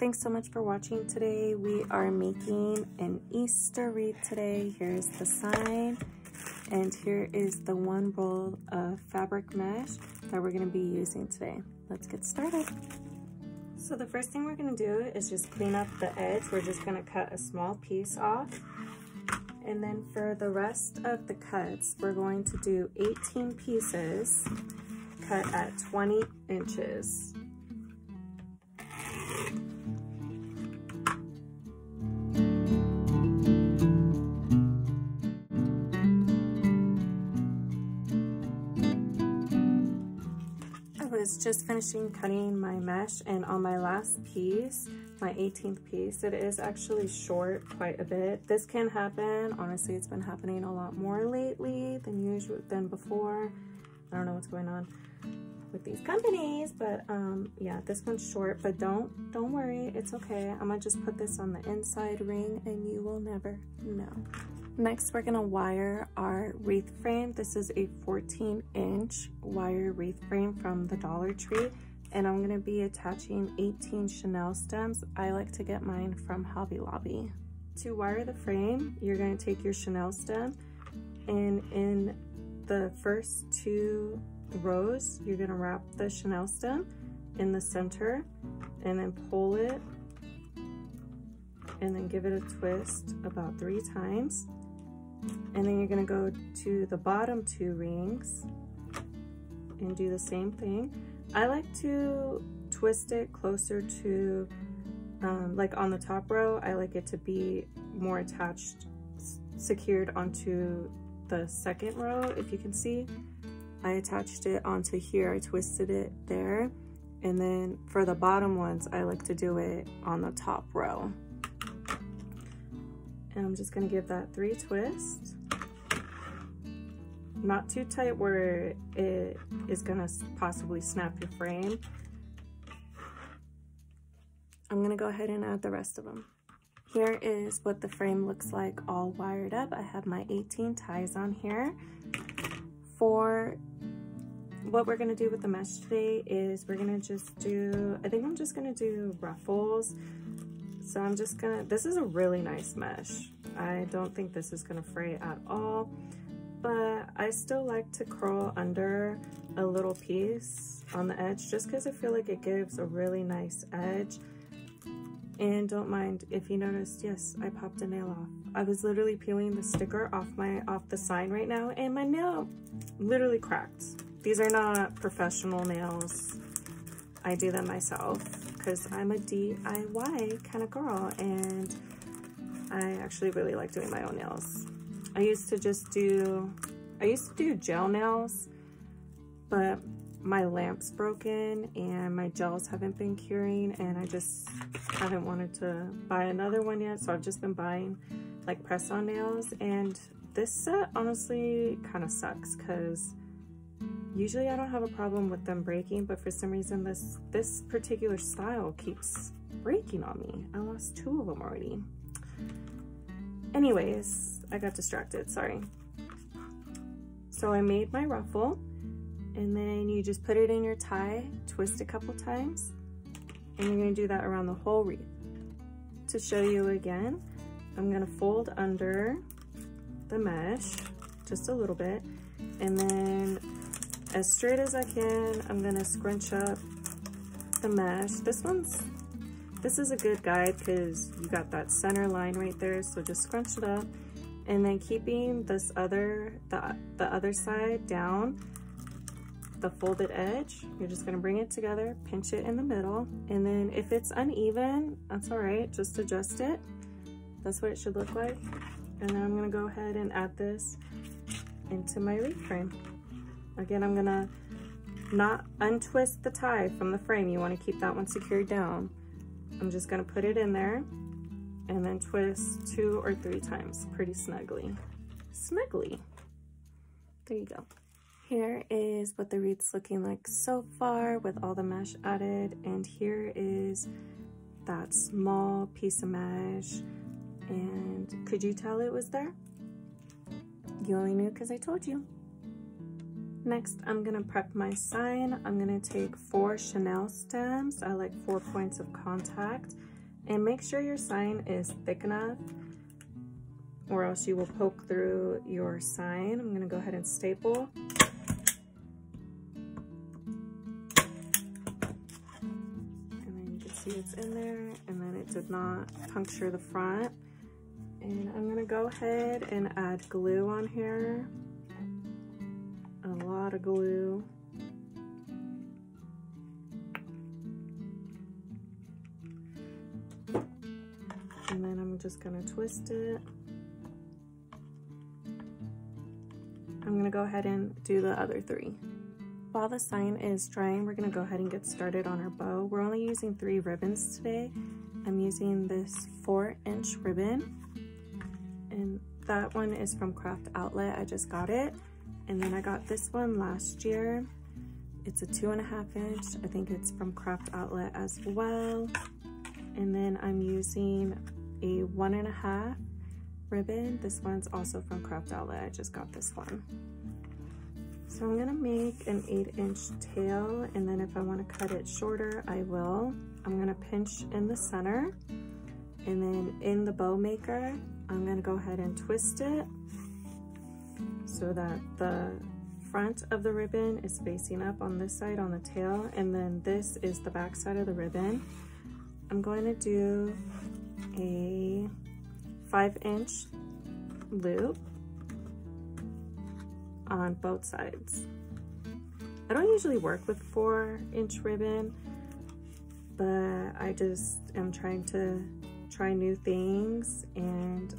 thanks so much for watching today. We are making an Easter wreath today. Here's the sign, and here is the one roll of fabric mesh that we're gonna be using today. Let's get started. So the first thing we're gonna do is just clean up the edge. We're just gonna cut a small piece off. And then for the rest of the cuts, we're going to do 18 pieces cut at 20 inches. I was just finishing cutting my mesh, and on my last piece, my 18th piece, it is actually short quite a bit. This can happen. Honestly, it's been happening a lot more lately than before. I don't know what's going on with these companies, but yeah, this one's short, but don't worry, it's okay. I'm gonna just put this on the inside ring and you will never know. Next, we're gonna wire our wreath frame. This is a 14-inch wire wreath frame from the Dollar Tree, and I'm gonna be attaching 18 chenille stems. I like to get mine from Hobby Lobby. To wire the frame, you're gonna take your chenille stem, and in the first 2 rows, you're gonna wrap the chenille stem in the center and then pull it and then give it a twist about 3 times. And then you're gonna go to the bottom 2 rings and do the same thing. I like to twist it closer to, like on the top row, I like it to be more attached, secured onto the second row, if you can see. I attached it onto here, I twisted it there. And then for the bottom ones, I like to do it on the top row. And I'm just gonna give that 3 twists. Not too tight where it is gonna possibly snap your frame. I'm gonna go ahead and add the rest of them. Here is what the frame looks like all wired up. I have my 18 ties on here. For what we're gonna do with the mesh today is we're gonna just do, I think I'm just gonna do ruffles. So I'm just gonna, this is a really nice mesh. I don't think this is gonna fray at all, but I still like to curl under a little piece on the edge just because I feel like it gives a really nice edge. And don't mind if you noticed, yes, I popped a nail off. I was literally peeling the sticker off the sign right now, and my nail literally cracked. These are not professional nails. I do them myself because I'm a DIY kind of girl, and I actually really like doing my own nails. I used to do gel nails, but my lamp's broken and my gels haven't been curing, and I just haven't wanted to buy another one yet, so I've just been buying like press-on nails. And this set honestly kind of sucks because usually I don't have a problem with them breaking, but for some reason this particular style keeps breaking on me. I lost 2 of them already. Anyways, I got distracted, sorry. So I made my ruffle, and then you just put it in your tie, twist a couple times, and you're gonna do that around the whole wreath. To show you again, I'm gonna fold under the mesh just a little bit, and then as straight as I can, I'm gonna scrunch up the mesh. This is a good guide because you got that center line right there, so just scrunch it up, and then keeping this the other side down, the folded edge, you're just gonna bring it together, pinch it in the middle, and then if it's uneven, that's all right, just adjust it. That's what it should look like. And then I'm gonna go ahead and add this into my wreath frame. Again, I'm gonna not untwist the tie from the frame. You wanna keep that one secured down. I'm just gonna put it in there and then twist 2 or 3 times pretty snugly. There you go. Here is what the wreath's looking like so far with all the mesh added, and here is that small piece of mesh. And could you tell it was there? You only knew because I told you. Next, I'm gonna prep my sign. I'm gonna take 4 chenille stems. I like 4 points of contact. And make sure your sign is thick enough or else you will poke through your sign. I'm gonna go ahead and staple. And then you can see it's in there, and then it did not puncture the front. And I'm gonna go ahead and add glue on here. A lot of glue. And then I'm just gonna twist it. I'm gonna go ahead and do the other 3. While the sign is drying, we're gonna go ahead and get started on our bow. We're only using 3 ribbons today. I'm using this 4-inch ribbon, and that one is from Craft Outlet. I just got it. And then I got this one last year. It's a 2.5 inch. I think it's from Craft Outlet as well. And then I'm using a 1.5 ribbon. This one's also from Craft Outlet. I just got this one. So I'm gonna make an 8-inch tail, and then if I wanna cut it shorter, I will. I'm gonna pinch in the center, and then in the bow maker, I'm gonna go ahead and twist it so that the front of the ribbon is facing up on this side on the tail, and then this is the back side of the ribbon. I'm going to do a 5-inch loop on both sides. I don't usually work with 4-inch ribbon, but I just am trying to try new things, and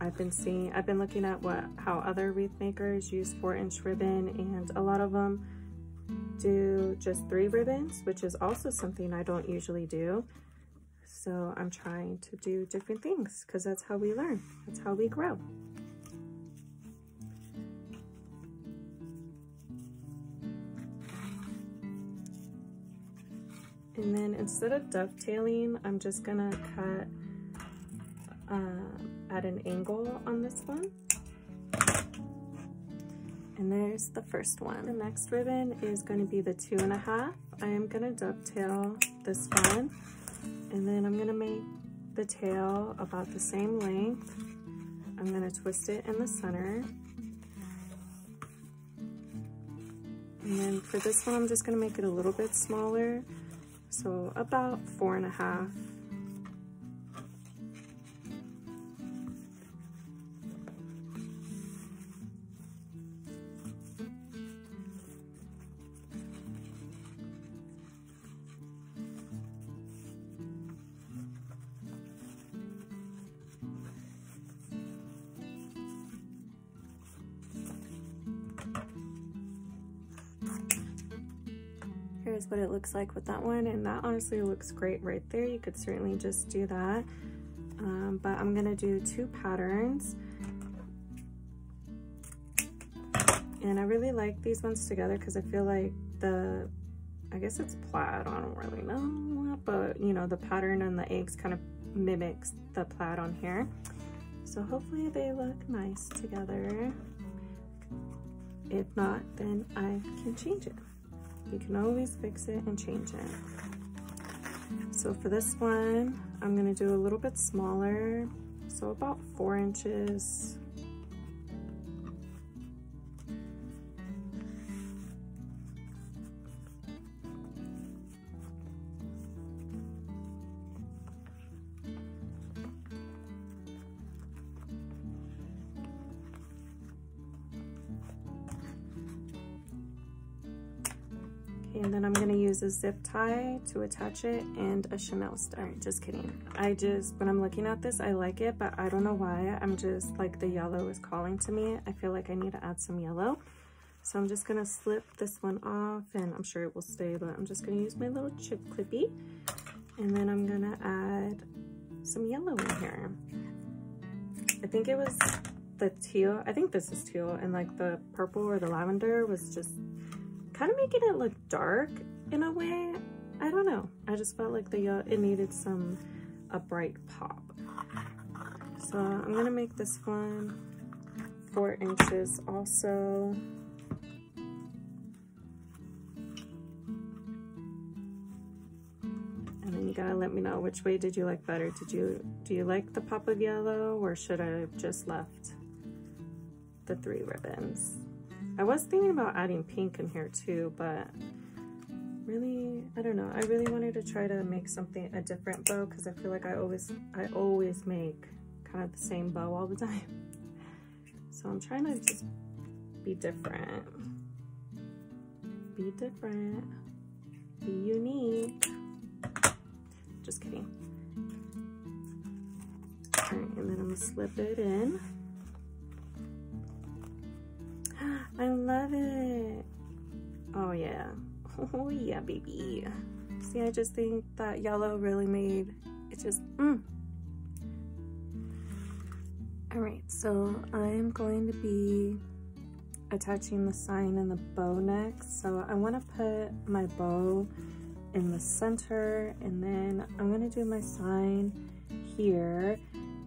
I've been looking at how other wreath makers use 4-inch ribbon, and a lot of them do just 3 ribbons, which is also something I don't usually do. So I'm trying to do different things because that's how we learn. That's how we grow. And then instead of dovetailing, I'm just gonna cut at an angle on this one. And there's the first one. The next ribbon is going to be the 2.5. I am going to dovetail this one, and then I'm going to make the tail about the same length. I'm going to twist it in the center. And then for this one, I'm just going to make it a little bit smaller, so about 4.5. Here's what it looks like with that one, and that honestly looks great right there. You could certainly just do that, but I'm gonna do 2 patterns, and I really like these ones together because I feel like I guess it's plaid, I don't really know, but you know, the pattern and the eggs kind of mimics the plaid on here, so hopefully they look nice together. If not, then I can change it. You can always fix it and change it. So for this one, I'm gonna do a little bit smaller, so about 4 inches. And then I'm gonna use a zip tie to attach it and a Chanel star. Just kidding. When I'm looking at this, I like it, but I don't know why. I'm just like, the yellow is calling to me. I feel like I need to add some yellow. So I'm just gonna slip this one off, and I'm sure it will stay, but I'm just gonna use my little chip clippy. And then I'm gonna add some yellow in here. I think it was the teal. I think this is teal, and like the purple or the lavender was just kind of making it look dark in a way. I don't know. I just felt like it needed a bright pop. So I'm gonna make this one 4 inches also. And then you gotta let me know, which way did you like better? Do you like the pop of yellow, or should I have just left the 3 ribbons? I was thinking about adding pink in here too, but really, I don't know. I really wanted to try to make something, a different bow, because I feel like I always make kind of the same bow all the time. So I'm trying to just be different. Be different. Be unique. Just kidding. All right, and then I'm gonna slip it in. I love it. Oh yeah. Oh yeah, baby. See, I just think that yellow really made it just All right, so I'm going to be attaching the sign and the bow next. So I want to put my bow in the center, and then I'm going to do my sign here.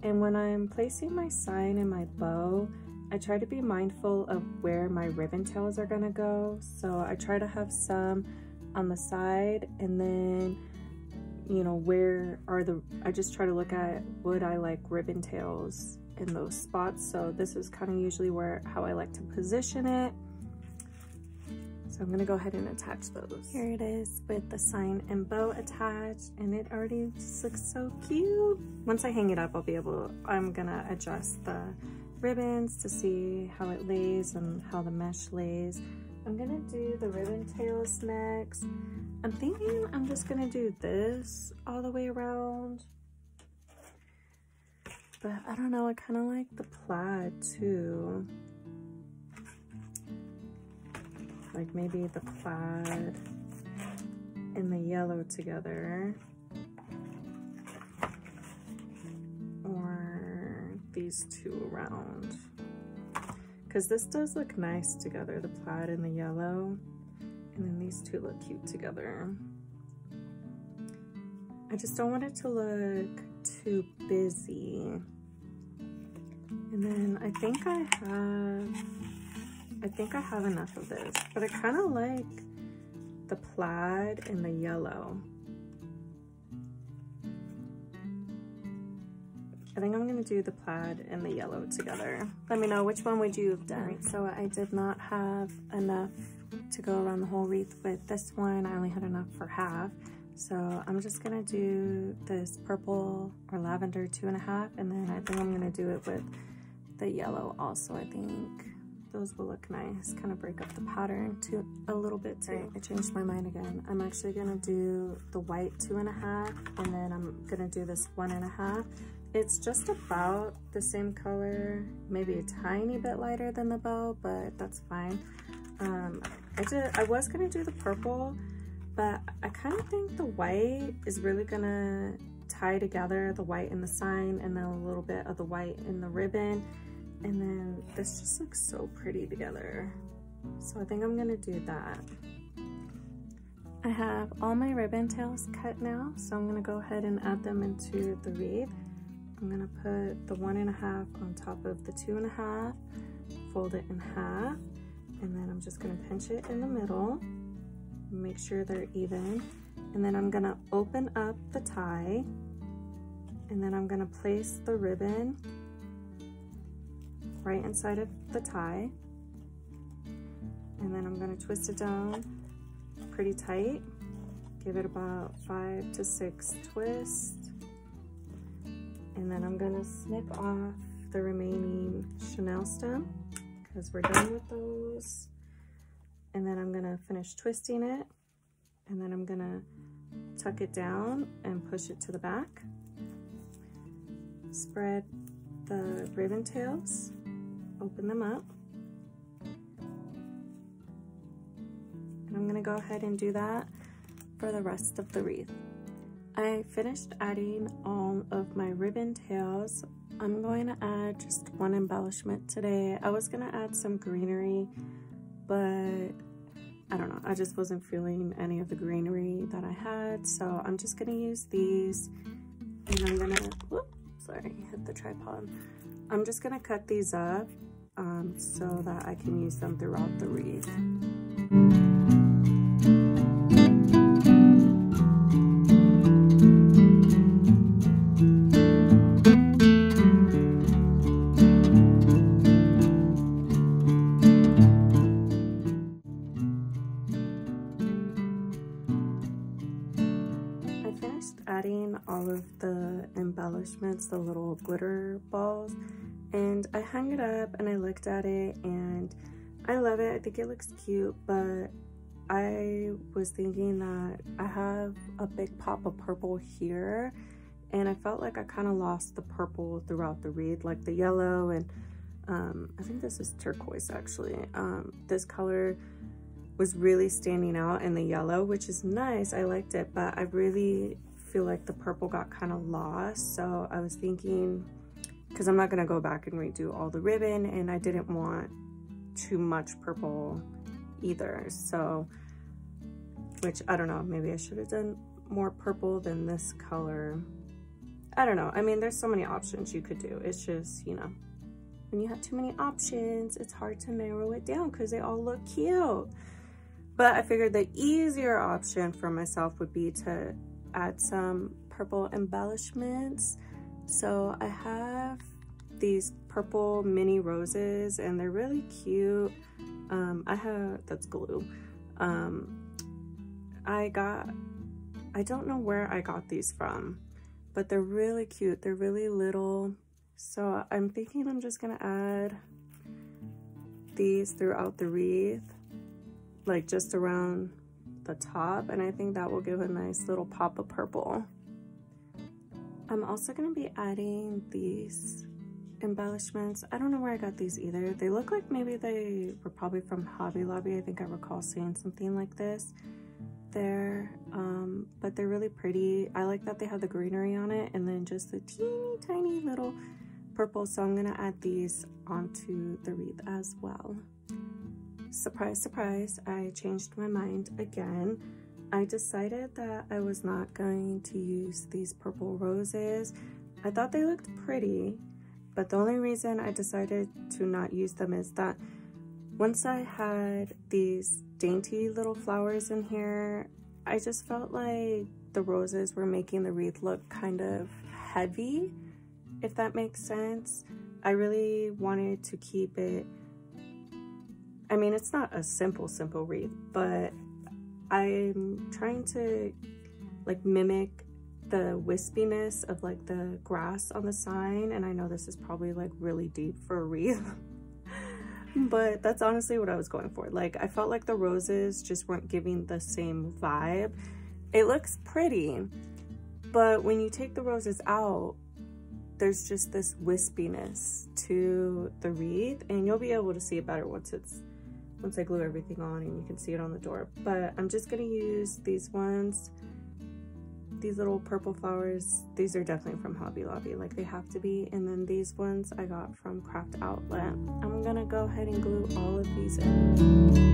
And when I'm placing my sign and my bow, I try to be mindful of where my ribbon tails are going to go. So I try to have some on the side, and then, you know, I just try to look at, would I like ribbon tails in those spots? So this is kind of usually how I like to position it. So I'm gonna go ahead and attach those. Here it is with the sign and bow attached, and it already just looks so cute. Once I hang it up, I'm gonna adjust the ribbons to see how it lays and how the mesh lays. I'm gonna do the ribbon tails next. I'm thinking I'm just gonna do this all the way around. But I don't know, I kind of like the plaid too. Like maybe the plaid and the yellow together. Or these two around. Because this does look nice together, the plaid and the yellow. And then these two look cute together. I just don't want it to look too busy. And then I think I have enough of this, but I kind of like the plaid and the yellow. I think I'm gonna do the plaid and the yellow together. Let me know, which one would you have done? Right, so I did not have enough to go around the whole wreath with this one. I only had enough for half. So I'm just gonna do this purple or lavender 2.5, and then I think I'm gonna do it with the yellow also. I think those will look nice, kind of break up the pattern a little bit too. Right, I changed my mind again. I'm actually gonna do the white 2.5, and then I'm gonna do this 1.5. It's just about the same color, maybe a tiny bit lighter than the bow, but that's fine. I was gonna do the purple, but I kind of think the white is really gonna tie together the white and the sign, and then a little bit of the white in the ribbon, and then this just looks so pretty together. So I think I'm gonna do that. I have all my ribbon tails cut now, so I'm gonna go ahead and add them into the wreath. I'm gonna put the 1.5 on top of the 2.5, fold it in half, and then I'm just gonna pinch it in the middle, make sure they're even, and then I'm gonna open up the tie, and then I'm gonna place the ribbon right inside of the tie, and then I'm gonna twist it down pretty tight, give it about 5 to 6 twists, and then I'm gonna snip off the remaining chenille stem because we're done with those. And then I'm gonna finish twisting it, and then I'm gonna tuck it down and push it to the back. Spread the ribbon tails, open them up. And I'm gonna go ahead and do that for the rest of the wreath. I finished adding all of my ribbon tails. I'm going to add just one embellishment today. I was gonna add some greenery, but I don't know, I just wasn't feeling any of the greenery that I had, so I'm just gonna use these, and I'm gonna, whoop, sorry, hit the tripod. I'm just gonna cut these up so that I can use them throughout the wreath. finished adding all of the embellishments, the little glitter balls, and I hung it up and I looked at it and I love it. I think it looks cute, but I was thinking that I have a big pop of purple here, and I felt like I kind of lost the purple throughout the wreath, like the yellow, and I think this is turquoise actually. This color was really standing out in the yellow, which is nice. I liked it, but I really feel like the purple got kind of lost. So I was thinking, because I'm not going to go back and redo all the ribbon, and I didn't want too much purple either. So, which I don't know, maybe I should have done more purple than this color. I don't know. I mean, there's so many options you could do. It's just, you know, when you have too many options, it's hard to narrow it down because they all look cute. But I figured the easier option for myself would be to add some purple embellishments. So I have these purple mini roses and they're really cute. That's glue. I don't know where I got these from, but they're really cute. They're really little. So I'm thinking I'm just gonna add these throughout the wreath, like just around the top, and I think that will give a nice little pop of purple. I'm also gonna be adding these embellishments. I don't know where I got these either. They look like maybe they were probably from Hobby Lobby. I think I recall seeing something like this there, but they're really pretty. I like that they have the greenery on it and then just the teeny tiny little purple, so I'm gonna add these onto the wreath as well. Surprise, surprise, I changed my mind again. I decided that I was not going to use these purple roses. I thought they looked pretty, but the only reason I decided to not use them is that once I had these dainty little flowers in here, I just felt like the roses were making the wreath look kind of heavy, if that makes sense. I really wanted to keep it, I mean, it's not a simple wreath, but I'm trying to like mimic the wispiness of like the grass on the sign, and I know this is probably like really deep for a wreath, but that's honestly what I was going for. Like, I felt like the roses just weren't giving the same vibe. It looks pretty, but when you take the roses out, there's just this wispiness to the wreath, and you'll be able to see it better once I glue everything on and you can see it on the door. But I'm just gonna use these ones, these little purple flowers. These are definitely from Hobby Lobby, like they have to be. And then these ones I got from Craft Outlet. I'm gonna go ahead and glue all of these in.